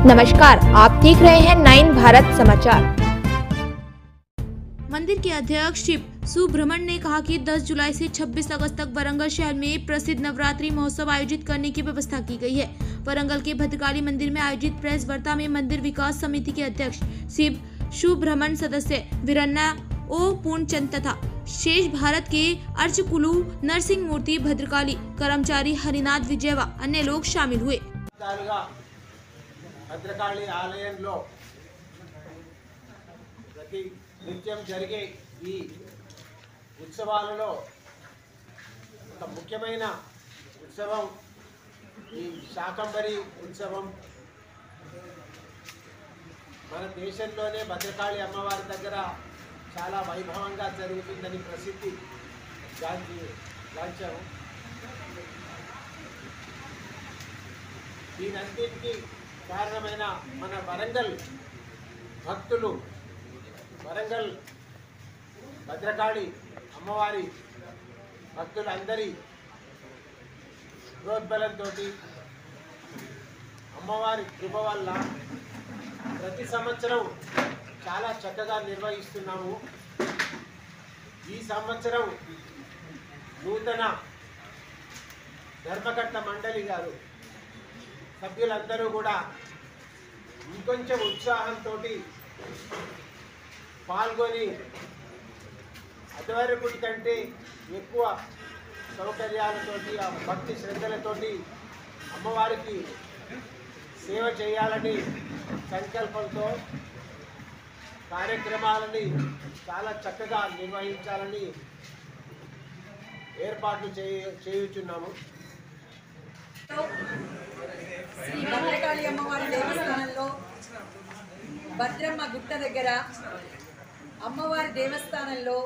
नमस्कार, आप देख रहे हैं 9 भारत समाचार। मंदिर के अध्यक्ष शिव सुब्रमण्यम ने कहा कि 10 जुलाई से 26 अगस्त तक वरंगल शहर में प्रसिद्ध नवरात्रि महोत्सव आयोजित करने की व्यवस्था की गई है। वरंगल के भद्रकाली मंदिर में आयोजित प्रेस वार्ता में मंदिर विकास समिति के अध्यक्ष शिव सुब्रमण्यम, सदस्य वीरन्ना ओ पूर्णचंद तथा शेष भारत के अर्चकुलु नरसिंह मूर्ति, भद्रकाली कर्मचारी हरिनाथ विजय व अन्य लोग शामिल हुए। భద్రకాళి ఆలయంలో ప్రతి నిత్యం జరిగే ఈ ఉత్సవాలలో ఒక ముఖ్యమైన ఉత్సవం ఈ శాకంబరి ఉత్సవం. మన దేశంలోనే భద్రకాళి అమ్మవారి దగ్గర చాలా వైభవంగా జరుగుతుందని ప్రసిద్ధి గాంచాము. దీనంతటికీ కారణమైన మన వరంగల్ భక్తులు, వరంగల్ భద్రకాళి అమ్మవారి భక్తులందరి ప్రోద్బలంతో అమ్మవారి కృప వల్ల ప్రతి సంవత్సరం చాలా చక్కగా నిర్వహిస్తున్నాము. ఈ సంవత్సరం నూతన ధర్మకర్త మండలి గారు సభ్యులందరూ కూడా ఇంకొంచెం ఉత్సాహంతో పాల్గొని అదివరకటి కంటే ఎక్కువ సౌకర్యాలతోటి, ఆ భక్తి శ్రద్ధలతోటి అమ్మవారికి సేవ చేయాలని సంకల్పంతో కార్యక్రమాలని చాలా చక్కగా నిర్వహించాలని ఏర్పాట్లు చేయుచున్నాము. శ్రీ భద్రకాళి అమ్మవారి దేవస్థానంలో భద్రమ్మ గుట్ట దగ్గర అమ్మవారి దేవస్థానంలో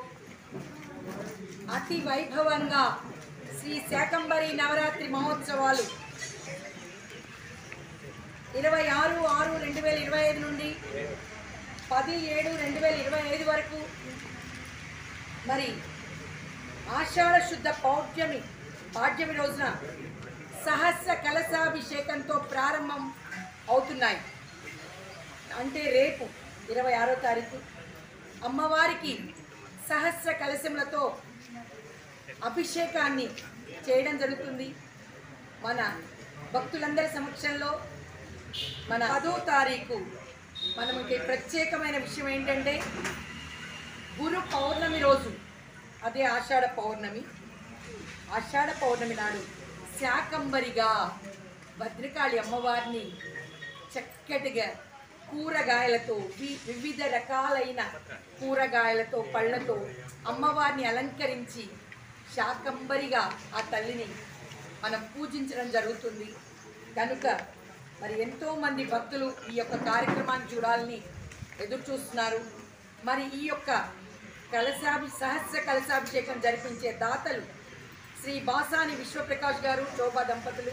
అతి వైభవంగా శ్రీ శాకంబరి నవరాత్రి మహోత్సవాలు 26/6/2025 నుండి 10/7/2025 వరకు, మరి ఆషాఢ శుద్ధ పాడ్యమి రోజున సహస్ర కలశాభిషేకంతో ప్రారంభం అవుతున్నాయి. అంటే రేపు 26వ తారీఖు అమ్మవారికి సహస్ర కలశములతో అభిషేకాన్ని చేయడం జరుగుతుంది. మన భక్తులందరి సమక్షంలో మన 10వ తారీఖు మనకి ప్రత్యేకమైన విషయం ఏంటంటే గురు పౌర్ణమి రోజు, అదే ఆషాఢ పౌర్ణమి నాడు శాకంబరిగా భద్రకాళి అమ్మవారిని చక్కటిగా కూరగాయలతో, వివిధ రకాలైన కూరగాయలతో, పళ్ళతో అమ్మవారిని అలంకరించి శాకంబరిగా ఆ తల్లిని మనం పూజించడం జరుగుతుంది. కనుక మరి ఎంతోమంది భక్తులు ఈ యొక్క కార్యక్రమాన్ని చూడాలని ఎదురు చూస్తున్నారు. మరి ఈ యొక్క సహస్ర కలశాభిషేకం జరిపించే దాతలు శ్రీ బాసాని విశ్వప్రకాష్ గారు, శోభా దంపతులు,